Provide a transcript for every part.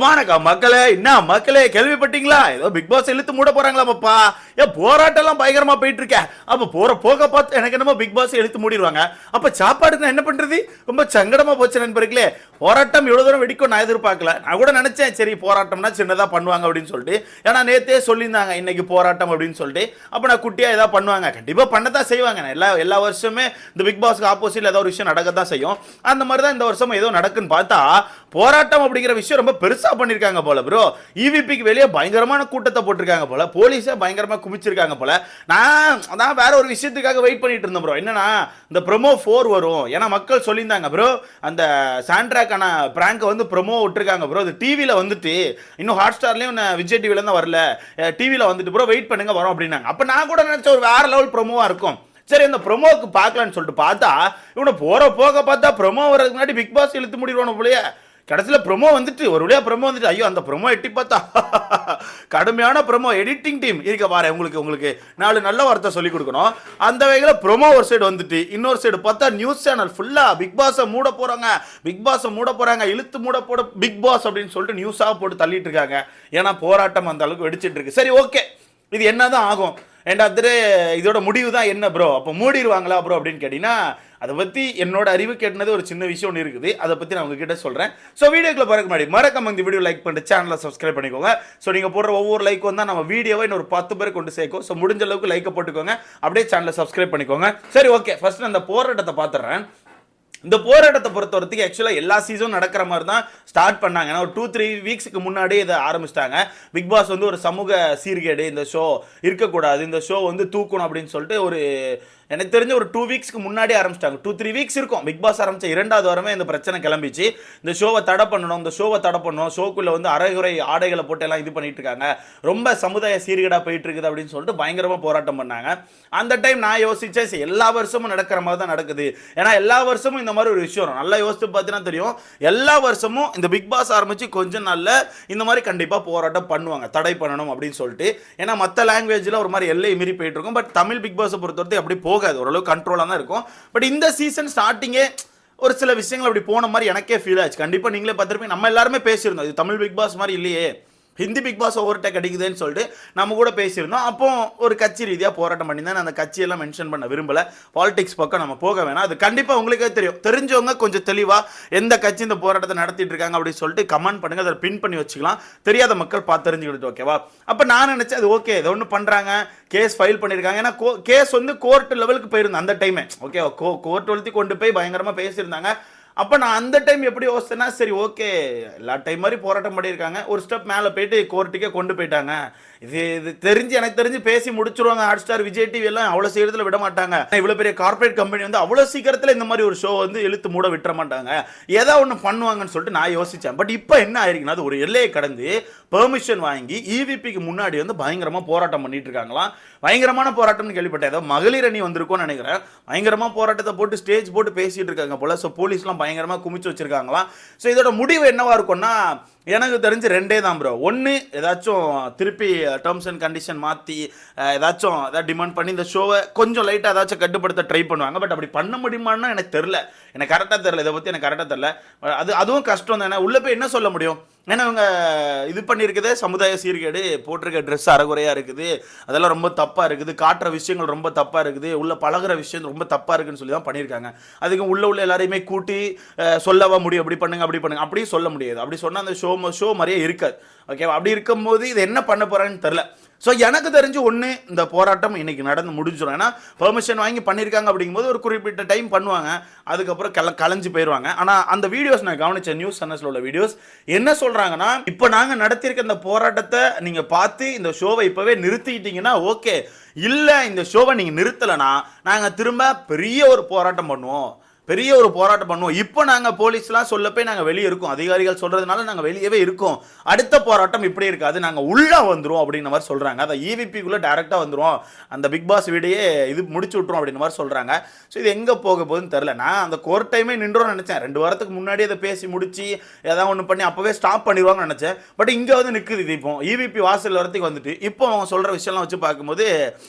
வணக்கம் மக்களே, என்ன மக்களே கேள்விப்பட்டீங்களா? ஏதோ பிக் பாஸ் இழுத்து மூட போறாங்களாமப்பா. போராட்டம் எல்லாம் பயங்கரமா போயிட்டு இருக்க. அப்ப போக பார்த்து எனக்கு என்னமோ பிக் பாஸ் இழுத்து மூடிடுவாங்க. அப்ப சாப்பாடுக்கு நான் என்ன பண்றது? ரொம்ப சங்கடமா போச்சு நண்பர்களே. போராட்டம் இவ்வளவு தூரம் வெடிக்கும் நான் எதிர்பார்க்கல. நான் கூட நினைச்சேன் சரி போராட்டம்னா சின்னதா பண்ணுவாங்க அப்படின்னு சொல்லிட்டு. ஏன்னா நேத்தே சொல்லியிருந்தாங்க இன்னைக்கு போராட்டம் அப்படின்னு சொல்லிட்டு. அப்ப நான் குட்டியா ஏதாவது பண்ணுவாங்க, கண்டிப்பா பண்ணதான் செய்வாங்க. எல்லா வருஷமே இந்த பிக் பாஸ்க்கு ஆப்போசிட்ல ஏதாவது ஒரு விஷயம் நடக்கத்தான் செய்யும். அந்த மாதிரி தான் இந்த வருஷம் ஏதோ நடக்குன்னு பார்த்தா போராட்டம் அப்படிங்கிற விஷயம் ரொம்ப பெருசா பண்ணிருக்காங்க போல ப்ரோ. இவிபிக்கு வெளியே பயங்கரமான கூட்டத்தை போட்டிருக்காங்க போல, போலீஸை பயங்கரமா குமிச்சிருக்காங்க போல. நான் வேற ஒரு விஷயத்துக்காக வெயிட் பண்ணிட்டு இருந்தேன் ப்ரோ. என்னன்னா இந்த ப்ரோமோ 4 வரும், ஏன்னா மக்கள் சொல்லியிருந்தாங்க ப்ரோ அந்த சாண்ட்ராக்கான பிராங்க் வந்து ப்ரோமோ விட்டுருக்காங்க ப்ரோ. அது டிவியில் வந்துட்டு இன்னும் ஹாட் ஸ்டார்லையும் விஜய் டிவில தான் வரல, டிவியில் வந்துட்டு ப்ரோ வெயிட் பண்ணுங்க வரும் அப்படின்னாங்க. அப்போ நான் கூட நினைச்ச ஒரு வேற லெவல் ப்ரோமோவா இருக்கும். சரி இந்த ப்ரோமோக்கு பார்க்கலான்னு சொல்லிட்டு பார்த்தா இவனை போக பார்த்தா ப்ரோமோ வர்றதுக்கு முன்னாடி பிக் பாஸ் இழுத்து முடிடுவானு போலயே. கடைசியில் ப்ரோமோ வந்துட்டு ஒரு வழியாக ப்ரோமோ வந்துட்டு, ஐயோ அந்த ப்ரோமோ எட்டி பார்த்தா கடுமையான ப்ரோமோ. எடிட்டிங் டீம் இருக்க பாரு, உங்களுக்கு 4 நல்ல வார்த்தை சொல்லி கொடுக்கணும். அந்த வகையில் ப்ரோமோ ஒரு சைடு வந்துட்டு இன்னொரு சைடு பார்த்தா நியூஸ் சேனல் ஃபுல்லாக பிக் பாஸை மூட போகிறாங்க, இழுத்து மூட போட பிக் பாஸ் அப்படின்னு சொல்லிட்டு நியூஸாக போட்டு தள்ளிட்டு இருக்காங்க. ஏன்னா போராட்டம் அந்த அளவுக்கு வெடிச்சிட்டு இருக்கு. சரி ஓகே, இது என்னதான் ஆகும் ரெண்டாவது இதோட முடிவு தான் என்ன ப்ரோ? அப்போ மூடிடுவாங்களா ப்ரோ அப்படின்னு கேட்டீங்கன்னா அதை பற்றி என்னோட அறிவு கேட்டது ஒரு சின்ன விஷயம் ஒன்று இருக்குது. அதை பற்றி நான் உங்ககிட்ட சொல்கிறேன். ஸோ வீடியோக்குள்ள போகிறதுக்கு முன்னாடி மறக்காம இந்த வீடியோ லைக் பண்ணிட்டு சேனலை சப்ஸ்கிரைப் பண்ணிக்கோங்க. ஸோ நீங்கள் போடுற ஒவ்வொரு லைக் வந்தால் நம்ம வீடியோவை இன்னொரு 10 பேர் கொண்டு சேர்க்கும். ஸோ முடிஞ்ச அளவுக்கு லைக்கை போட்டுக்கோங்க, அப்படியே சேனலை சப்ஸ்கிரைப் பண்ணிக்கோங்க. சரி ஓகே, ஃபர்ஸ்ட் அந்த போராட்டத்தை பார்த்துடுறேன். இந்த போராட்டத்தை பொறுத்தவரைக்கும் ஆக்சுவலாக எல்லா சீசனும் நடக்கிற மாதிரி தான் ஸ்டார்ட் பண்ணாங்க. ஏன்னா ஒரு 2-3 வீக்ஸுக்கு முன்னாடியே இதை ஆரம்பிச்சிட்டாங்க. பிக் பாஸ் வந்து ஒரு சமூக சீர்கேடு, இந்த ஷோ இருக்கக்கூடாது, இந்த ஷோ வந்து தூக்கணும் அப்படின்னு சொல்லிட்டு ஒரு எனக்கு தெரிஞ்ச ஒரு 2 வீக்ஸ்க்கு முன்னாடி ஆரம்பிச்சிட்டாங்க. 2-3 வீக்ஸ் இருக்கும் பிக் பாஸ் ஆரம்பிச்ச 2வது வாரமே இந்த பிரச்சனை கிளம்பிச்சு. இந்த ஷோவை தடை பண்ணணும், ஷோக்குள்ள வந்து அரைகுறை ஆடைகளை போட்டு எல்லாம் இது பண்ணிட்டு இருக்காங்க, ரொம்ப சமுதாய சீர்கேடா போயிட்டு இருக்குது அப்படின்னு சொல்லிட்டு பயங்கரமா போராட்டம் பண்ணாங்க. அந்த டைம் நான் யோசிச்சேன் எல்லா வருஷமும் நடக்கிற மாதிரி தான் நடக்குது. ஏன்னா எல்லா வருஷமும் இந்த மாதிரி ஒரு விஷயம் நல்லா யோசிச்சு பார்த்தீங்கன்னா தெரியும். எல்லா வருஷமும் இந்த பிக் பாஸ் ஆரம்பிச்சு கொஞ்சம் நாள்ல இந்த மாதிரி கண்டிப்பா போராட்டம் பண்ணுவாங்க, தடை பண்ணணும் அப்படின்னு சொல்லிட்டு. ஏன்னா மற்ற லாங்குவேஜ்ல ஒரு மாதிரி எல்லை மீறி போயிட்டு இருக்கும். பட் தமிழ் பிக் பாஸை பொறுத்தவரை அப்படி போகாது, ஓரளவு கண்ட்ரோலாக தான் இருக்கும். பட் இந்த சீசன் ஸ்டார்டிங்கே ஒரு சில விஷயங்கள் அப்படி போன மாதிரி எனக்கே ஃபீல் ஆச்சு. கண்டிப்பாக நீங்களே பார்த்துருப்பீங்க, நம்ம எல்லாருமே பேசியிருந்தோம் இது தமிழ் பிக் பாஸ் மாதிரி இல்லையே, ஹிந்தி பிக் பாஸ் ஓவர்டேக் அடிக்குதுன்னு சொல்லிட்டு நம்ம கூட பேசியிருந்தோம். அப்போ ஒரு கட்சி ரீதியாக போராட்டம் பண்ணி தான் அந்த கட்சியெல்லாம் மென்ஷன் பண்ண விரும்பல. பாலிடிக்ஸ் பக்கம் நம்ம போக வேணாம். அது கண்டிப்பாக உங்களுக்கே தெரியும். தெரிஞ்சவங்க கொஞ்சம் தெளிவாக எந்த கட்சி இந்த போராட்டத்தை நடத்திட்டு இருக்காங்க அப்படின்னு சொல்லிட்டு கமெண்ட் பண்ணுங்க, அதை பின் பண்ணி வச்சுக்கலாம். தெரியாத மக்கள் பார்த்து தெரிஞ்சுக்கிட்டு ஓகேவா. அப்போ நான் நினைச்சேன் அது ஓகே, இதை ஒன்று பண்ணுறாங்க, கேஸ் ஃபைல் பண்ணியிருக்காங்க. ஏன்னா கேஸ் வந்து கோர்ட் லெவலுக்கு போயிருந்தேன் அந்த டைமே. ஓகே, கோர்ட் வளர்த்தி கொண்டு போய் பயங்கரமாக பேசியிருந்தாங்க. அப்போ நான் அந்த டைம் எப்படி யோசிச்சேன்னா சரி ஓகே, எல்லா டைம் மாதிரி போராட்டம் பண்ணியிருக்காங்க, ஒரு ஸ்டெப் மேலே போயிட்டு கோர்ட்டுக்கே கொண்டு போயிட்டாங்க. இது எனக்கு தெரிஞ்சு பேசி முடிச்சிருவாங்க. ஹாட் ஸ்டார், விஜய் டிவி எல்லாம் அவ்வளோ சீக்கிரத்தில் விட மாட்டாங்க. இவ்வளோ பெரிய கார்பரேட் கம்பெனி வந்து அவ்வளோ சீக்கிரத்தில் இந்த மாதிரி ஒரு ஷோ வந்து இழுத்து மூட விட்டுற மாட்டாங்க, ஏதோ ஒன்று பண்ணுவாங்கன்னு சொல்லிட்டு நான் யோசித்தேன். பட் இப்போ என்ன ஆயிருக்குன்னா அது ஒரு எல்லையை கடந்து பெர்மிஷன் வாங்கி இவிபிக்கு முன்னாடி வந்து பயங்கரமாக போராட்டம் பண்ணிட்டு இருக்காங்களாம். பயங்கரமான போராட்டம்னு கேள்விப்பட்டேன். ஏதோ மகளிர் அணி வந்திருக்கும்னு நினைக்கிறேன். பயங்கரமாக போராட்டத்தை போட்டு ஸ்டேஜ் போட்டு பேசிட்டு இருக்காங்க போல. ஸோ போலீஸ்லாம் பயங்கரமாக குமிச்சு வச்சிருக்காங்களாம். ஸோ இதோட முடிவு என்னவா இருக்கும்னா எனக்கு தெரிஞ்சு 2 தான் ப்ரோ. ஒன்று ஏதாச்சும் திருப்பி டேர்ம்ஸ் அண்ட் கண்டிஷன் மாற்றி ஏதாச்சும் டிமாண்ட் பண்ணி இந்த ஷோவை கொஞ்சம் லைட்டாக ஏதாச்சும் கட்டுப்படுத்த ட்ரை பண்ணுவாங்க. பட் அப்படி பண்ண முடியுமான்னு எனக்கு தெரில, எனக்கு கரெக்டாக தெரில, இதை பற்றி எனக்கு கரெக்டாக தெரில. அதுவும் கஷ்டம் தானே, உள்ளே போய் என்ன சொல்ல முடியும்? ஏன்னா இவங்க இது பண்ணியிருக்குது சமுதாய சீர்கேடு, போட்டிருக்க ட்ரெஸ் அறகுறையாக இருக்குது, அதெல்லாம் ரொம்ப தப்பாக இருக்குது, காட்டுற விஷயங்கள் ரொம்ப தப்பாக இருக்குது, உள்ள பழகிற விஷயம் ரொம்ப தப்பாக இருக்குன்னு சொல்லி தான் பண்ணியிருக்காங்க. அதுக்கு உள்ள எல்லாரையுமே கூட்டி சொல்லவா முடியும், அப்படி பண்ணுங்க அப்படியும் சொல்ல முடியாது. அப்படி சொன்னால் அந்த ஷோ மாதிரியே இருக்காது. ஓகேவா? அப்படி இருக்கும்போது இது என்ன பண்ண போகிறான்னு தெரில. ஸோ எனக்கு தெரிஞ்சு ஒன்று இந்த போராட்டம் இன்னைக்கு நடந்து முடிஞ்சிடும். ஏன்னா பெர்மிஷன் வாங்கி பண்ணியிருக்காங்க அப்படிங்கும்போது ஒரு குறிப்பிட்ட டைம் பண்ணுவாங்க, அதுக்கப்புறம் கலைஞ்சு போயிடுவாங்க. ஆனால் அந்த வீடியோஸ் நான் கவனிச்ச நியூஸ் சேனல்ஸில் உள்ள வீடியோஸ் என்ன சொல்கிறாங்கன்னா, இப்போ நாங்கள் நடத்தியிருக்க இந்த போராட்டத்தை நீங்கள் பார்த்து இந்த ஷோவை இப்போவே நிறுத்திக்கிட்டீங்கன்னா ஓகே, இல்லை இந்த ஷோவை நீங்கள் நிறுத்தலைன்னா நாங்கள் திரும்ப பெரிய ஒரு போராட்டம் பண்ணுவோம். இப்போ நாங்கள் போலீஸ்லாம் சொல்லப்போய் நாங்கள் வெளியே இருக்கோம், அதிகாரிகள் சொல்கிறதுனால நாங்கள் வெளியவே இருக்கோம், அடுத்த போராட்டம் இப்படி இருக்காது, நாங்கள் உள்ளே வந்துடும் அப்படின்ற மாதிரி சொல்கிறாங்க. அதை இவிபிக்குள்ளே டேரெக்டாக வந்துடும், அந்த பிக் பாஸ் வீடையே இது முடிச்சு விட்ருவோம் அப்படின்ற மாதிரி சொல்கிறாங்க. ஸோ இது எங்கே போக போகுதுன்னு தெரில. நான் அந்த கோர்ட் டைமே நின்றோன்னு நினச்சேன். 2 வாரத்துக்கு முன்னாடி அதை பேசி முடிச்சு ஏதாவது ஒன்று பண்ணி அப்போவே ஸ்டாப் பண்ணிடுவாங்கன்னு நினச்சேன். பட் இங்கே வந்து நிற்குது. இது இப்போ இவிபி வாசல் வரத்துக்கு வந்துட்டு இப்போ அவங்க சொல்கிற விஷயம்லாம் வச்சு பார்க்கும்போது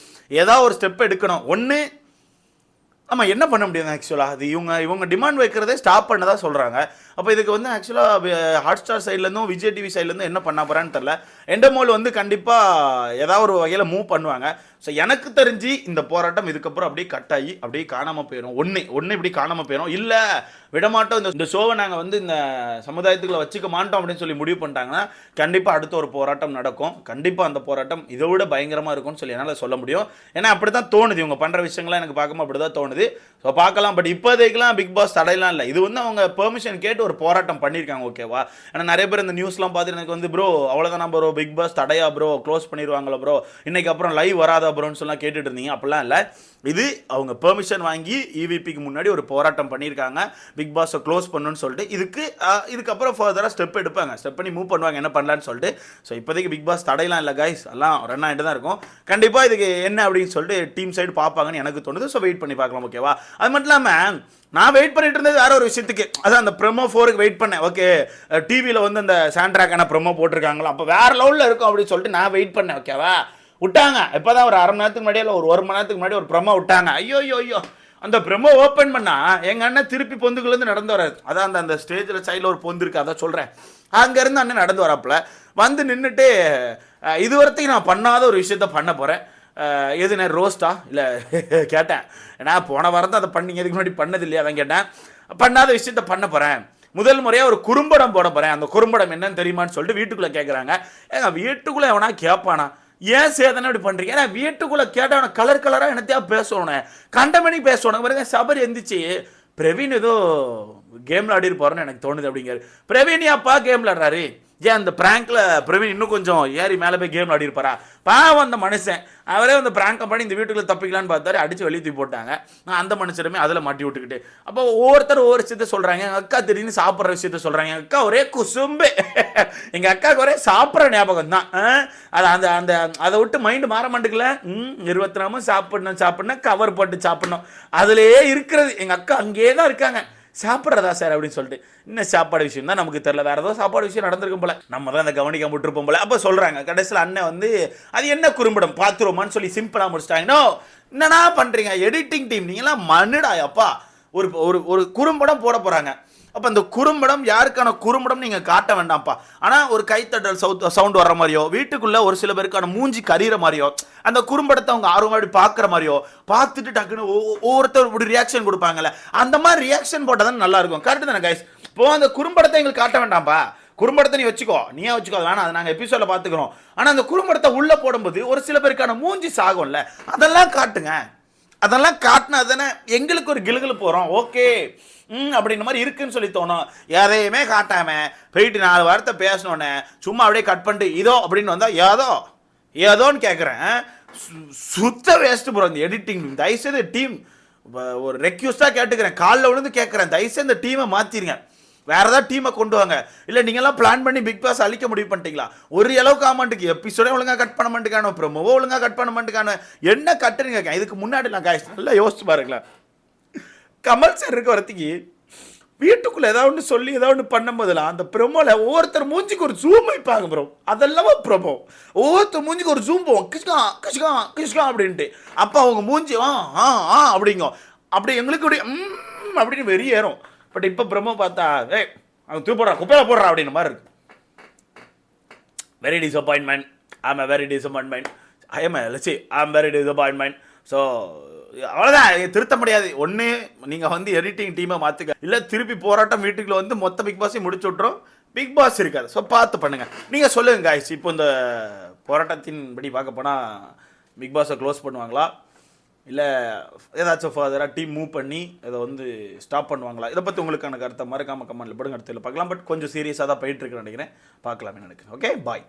ஏதாவது ஒரு ஸ்டெப் எடுக்கணும். ஒன்று ஆமாம், என்ன பண்ண முடியாது ஆக்சுவலாக. அது இவங்க டிமாண்ட் வைக்கிறதே ஸ்டாப் பண்ணதா சொல்கிறாங்க. அப்போ இதுக்கு வந்து ஆக்சுவலாக ஹாட் ஸ்டார் சைட்லேருந்தும் விஜய் டிவி சைட்லேருந்தும் என்ன பண்ண போகிறான்னு தெரில. எண்டமோல் வந்து கண்டிப்பாக ஏதாவது ஒரு வகையில் மூவ் பண்ணுவாங்க. ஸோ எனக்கு தெரிஞ்சு இந்த போராட்டம் இதுக்கப்புறம் அப்படியே கட் ஆகி அப்படியே காணாமல் போயிடும். ஒன்று இப்படி காணாமல் போயிடும். இல்லை விடமாட்டோம், இந்த ஷோவை நாங்கள் வந்து இந்த சமுதாயத்துக்குள்ள வச்சுக்க மாட்டோம் அப்படின்னு சொல்லி முடிவு பண்ணிட்டாங்கன்னா கண்டிப்பாக அடுத்த ஒரு போராட்டம் நடக்கும். கண்டிப்பாக அந்த போராட்டம் இதை விட பயங்கரமாக இருக்கும்னு சொல்லி என்னால் சொல்ல முடியும். ஏன்னா அப்படி தான் தோணுது, இவங்க பண்ணுற விஷயங்கள்லாம் எனக்கு பார்க்கும்போது அப்படி தான் தோணுது. ஸோ பார்க்கலாம். பட் இப்போதைக்கெல்லாம் பிக் பாஸ் தடையெல்லாம் இல்லை. இது வந்து அவங்க பெர்மிஷன் கேட்டு ஒரு போராட்டம் பண்ணியிருக்காங்க, ஓகேவா? ஏன்னா நிறைய பேர் இந்த நியூஸ்லாம் பார்த்துட்டு எனக்கு வந்து ப்ரோ அவ்வளோதானா ப்ரோ, பிக் பாஸ் தடையா ப்ரோ, க்ளோஸ் பண்ணிடுவாங்களா ப்ரோ, இன்னைக்கு அப்புறம் லைவ் வராதா ப்ரோன்னு சொல்லலாம் கேட்டுட்டு இருந்தீங்க. அப்படிலாம் இல்லை. இது அவங்க பெர்மிஷன் வாங்கி இவிபிக்கு முன்னாடி ஒரு போராட்டம் பண்ணியிருக்காங்க, பிக் பாஸை க்ளோஸ் பண்ணணும்னு சொல்லிட்டு. இதுக்கப்புறம் ஃபர்தராக ஸ்டெப் எடுப்பாங்க, ஸ்டெப் பண்ணி மூவ் பண்ணுவாங்க என்ன பண்ணலான்னு சொல்லிட்டு. ஸோ இப்போதைக்கு பிக் பாஸ் தடையெல்லாம் இல்லை கைஸ், எல்லாம் ரன் ஆகிட்டு தான் இருக்கும். கண்டிப்பாக இதுக்கு என்ன அப்படின்னு சொல்லிட்டு டீம் சைடு பார்ப்பாங்கன்னு எனக்கு தோணுது. ஸோ வெயிட் பண்ணி பார்க்கலாம், ஓகேவா? அது மட்டும் இல்லாமல் நான் வெயிட் பண்ணிட்டு இருந்தது வேற ஒரு விஷயத்துக்கு. அதான் அந்த ப்ரொமோ 4க்கு வெயிட் பண்ணேன். ஓகே, டிவியில் வந்து அந்த சாண்ட்ராக்கான ப்ரொமோ போட்டிருக்காங்களா, அப்போ வேற லெவலில் இருக்கும் அப்படின்னு சொல்லிட்டு நான் வெயிட் பண்ணேன், ஓகேவா? விட்டாங்க. இப்போ தான் ஒரு அரை மணி நேரத்துக்கு முன்னாடி இல்லை ஒரு மணி நேரத்துக்கு முன்னாடி ஒரு ப்ரொமோ விட்டாங்க. ஐயோ அந்த ப்ரொமோ ஓப்பன் பண்ணால் எங்கள் அண்ணன் திருப்பி பொந்துக்குள்ளேருந்து நடந்து வராது. அதான் அந்த ஸ்டேஜில் சைடில் ஒரு பொந்து இருக்குது, அதான் சொல்கிறேன். அங்கேருந்து அண்ணன் நடந்து வராப்புல வந்து நின்றுட்டு இதுவரைக்கும் நான் பண்ணாத ஒரு விஷயத்த பண்ண போகிறேன். எதுண்ணே ரோஸ்டா இல்லை கேட்டேன். ஏன்னா போன வாரம் தான் அதை பண்ணீங்க, இதுக்கு முன்னாடி பண்ணது இல்லையா, அதான் கேட்டேன். பண்ணாத விஷயத்த பண்ண போகிறேன், முதல் முறையாக ஒரு குறும்படம் போட போகிறேன். அந்த குறும்படம் என்னன்னு தெரியுமான்னு சொல்லிட்டு வீட்டுக்குள்ளே கேட்குறாங்க. ஏங்க வீட்டுக்குள்ளே எவனா கேட்பானா, ஏன் சேதனை இப்படி பண்ணுறீங்க? ஏன்னா வீட்டுக்குள்ளே கேட்டவன கலர் கலராக என்னத்தையா பேசணும், கண்டமணி பேசணும். பாருங்க சபரி எந்திரிச்சு பிரவீன் ஏதோ கேமில் ஆடி இருப்பாருன்னு எனக்கு தோணுது அப்படிங்கிறாரு. பிரவீன் அப்பா கேமில் ஆடுறாரு, ஏன் அந்த பிராங்க்ல பிரவீன் இன்னும் கொஞ்சம் ஏறி மேலே போய் கேம் ஆடி இருப்பாரா? பாவம் அந்த மனுஷன், அவரே வந்து பிராங்க் பண்ணி இந்த வீட்டுக்குள்ள தப்பிக்கலான்னு பார்த்தாரு, அடிச்சு வெளியே தூக்கி போட்டாங்க. அந்த மனுஷருமே அதில் மாட்டி விட்டுக்கிட்டு அப்போ ஒவ்வொருத்தர் ஒவ்வொரு விஷயத்த சொல்கிறாங்க. எங்கள் அக்கா திடீர்னு சாப்பிட்ற விஷயத்த சொல்கிறாங்க. எங்கள் அக்கா ஒரே குசும்பு, எங்கள் அக்காவுக்கு ஒரே சாப்பிட்ற ஞாபகம் தான். அது அந்த அந்த அதை விட்டு மைண்டு மாற மாட்டேங்கல. 24 சாப்பிடணும் கவர் போட்டு சாப்பிடணும், அதுலேயே இருக்கிறது. எங்கள் அக்கா அங்கேயே தான் இருக்காங்க. சாப்பிட்றதா சார் அப்படின்னு சொல்லிட்டு. இன்னும் சாப்பாடு விஷயம் தான் நமக்கு தெரியல, வேறு ஏதோ சாப்பாடு விஷயம் நடந்திருக்கும் போல, நம்ம தான் அந்த கவனிக்காம விட்டுருப்போம் போல. அப்போ சொல்கிறாங்க கடைசியில் அண்ணன் வந்து அது என்ன குறும்படம் பார்த்துருவோமான்னு சொல்லி சிம்பிளாக முடிச்சிட்டாங்க. நோ, என்னன்னா பண்ணுறீங்க எடிட்டிங் டீம், நீங்களாம் மண்ணுடா அப்பா. ஒரு ஒரு குறும்படம் போட போகிறாங்க. அப்போ அந்த குறும்படம் யாருக்கான குறும்படம் நீங்கள் காட்ட வேண்டாம்ப்பா. ஆனால் ஒரு கைத்தட்டல் சவுண்ட் வர்ற மாதிரியோ, வீட்டுக்குள்ளே ஒரு சில பேருக்கான மூஞ்சி கறிகிற மாதிரியோ, அந்த குறும்படத்தை அவங்க ஆர்வமாக பார்க்குற மாதிரியோ, பார்த்துட்டு டக்குன்னு ஒவ்வொருத்தர் இப்படி ரியாக்ஷன் கொடுப்பாங்கல்ல, அந்த மாதிரி ரியாக்ஷன் போட்டால் தான் நல்லாயிருக்கும். கரெக்டு தானே கைஸ்? இப்போ அந்த குறும்படத்தை எங்களுக்கு காட்ட வேண்டாம்ப்பா. குறும்படத்தை நீ வச்சுக்கோ, நீயே வச்சுக்கோ, வேணாம், அதை நாங்கள் எபிசோடில் பார்த்துக்கிறோம். ஆனால் அந்த குறும்படத்தை உள்ளே போடும்போது ஒரு சில பேருக்கான மூஞ்சி சாகும்ல, அதெல்லாம் காட்டுங்க. அதெல்லாம் காட்டினா தானே எங்களுக்கு ஒரு கிளுகிழு போகிறோம். ஓகே அப்படின்ற மாதிரி இருக்குன்னு சொல்லி தோணும். எதையுமே காட்டாம போயிட்டு 4 வாரத்தை பேசணுன்னே சும்மா அப்படியே கட் பண்ணிட்டு இதோ அப்படின்னு வந்தால் ஏதோன்னு கேட்குறேன். சுத்த வேஸ்ட்டு ப்ரோ இந்த எடிட்டிங். தயவுசெய்து டீம் ஒரு ரெக்யூஸ்டாக கேட்டுக்கிறேன், காலில் விழுந்து கேட்குறேன், தயவுசெய்து இந்த டீமை மாற்றிருங்க, வேற ஏதாவது டீமை கொண்டு வாங்க. இல்லை நீங்கள்லாம் பிளான் பண்ணி பிக் பாஸ் அழிக்க முடிவு பண்ணிட்டீங்களா? ஒரு அளவுக்கு ஆமாட்டுக்கு எபிசோடே ஒழுங்காக கட் பண்ண மாட்டேக்கானோ, ப்ரோமோவோ ஒழுங்காக கட் பண்ண மாட்டேக்கானோ, என்ன கட்டுறீங்க? இதுக்கு முன்னாடி நான் காய்ச்சி நல்லா யோசிச்சு பாருங்களேன். கமல் சார் இருக்க வரத்துக்கு வீட்டுக்குள்ளே ஏதாவது ஒன்று சொல்லி ஏதாவது ஒன்று பண்ணும்போதெல்லாம் அந்த ப்ரொமோவில் ஒவ்வொருத்தர் மூஞ்சிக்கு ஒரு ஜூம் வைப்பாங்க ப்ரோ. அதெல்லாம் ப்ரொமோ ஒவ்வொருத்தர் மூஞ்சிக்கு ஒரு ஜூம் போவோம், கிஷ்கா அப்படின்ட்டு. அப்போ அவங்க மூஞ்சி அப்படிங்க, அப்படி எங்களுக்கு அப்படியே அப்படின்னு வெறி ஏறும். பட் இப்போ ப்ரொமோ பார்த்தா அவங்க தூப்படா குப்பையில் போடுறா அப்படின்ற மாதிரி இருக்கு. Very disappointment. I am very disappointment. So அவ்வளோதான், திருத்த முடியாது. ஒன்று நீங்கள் வந்து எடிட்டிங் டீமை மாற்றுக்க, இல்லை திருப்பி போராட்டம் வீட்டுக்குள்ள வந்து மொத்த பிக் பாஸையும் முடிச்சு விட்றோம். பிக் பாஸ் இருக்காது. ஸோ பார்த்து பண்ணுங்கள். நீங்கள் சொல்லுங்கள் காய்ஸ், இப்போ இந்த போராட்டத்தின் படி பார்க்க போனால் பிக் பாஸை க்ளோஸ் பண்ணுவாங்களா, இல்லை ஏதாச்சும் ஃபர்தராக டீம் மூவ் பண்ணி இதை வந்து ஸ்டாப் பண்ணுவாங்களா? இதை பற்றி உங்களுக்கான கருத்தை மறக்காமல் கமெண்ட்டில் போடுங்க. அடுத்த பார்க்கலாம். பட் கொஞ்சம் சீரியஸாக தான் போயிட்டுருக்குன்னு நினைக்கிறேன். பார்க்கலாமே நினைக்கிறேன். ஓகே, பாய்.